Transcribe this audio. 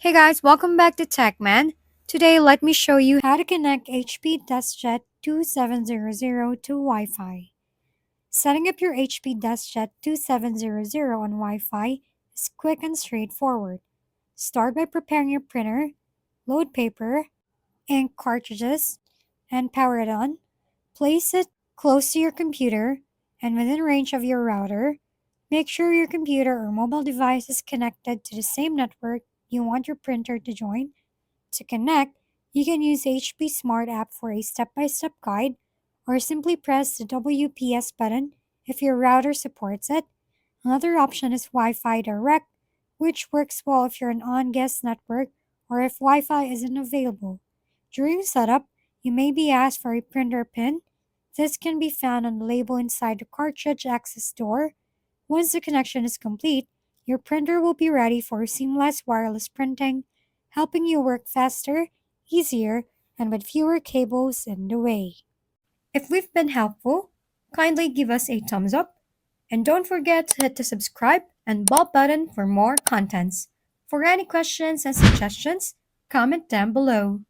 Hey guys, welcome back to TechMan. Today, let me show you how to connect HP DeskJet 2700 to Wi-Fi. Setting up your HP DeskJet 2700 on Wi-Fi is quick and straightforward. Start by preparing your printer, load paper, ink cartridges, and power it on. Place it close to your computer and within range of your router. Make sure your computer or mobile device is connected to the same network you want your printer to join. To connect, you can use HP Smart app for a step-by-step guide or simply press the WPS button if your router supports it. Another option is Wi-Fi Direct, which works well if you're an on-guest network or if Wi-Fi isn't available. During setup, you may be asked for a printer pin. This can be found on the label inside the cartridge access door. Once the connection is complete, your printer will be ready for seamless wireless printing, helping you work faster, easier, and with fewer cables in the way. If we've been helpful, kindly give us a thumbs up and don't forget to hit the subscribe and bell button for more contents. For any questions and suggestions, comment down below.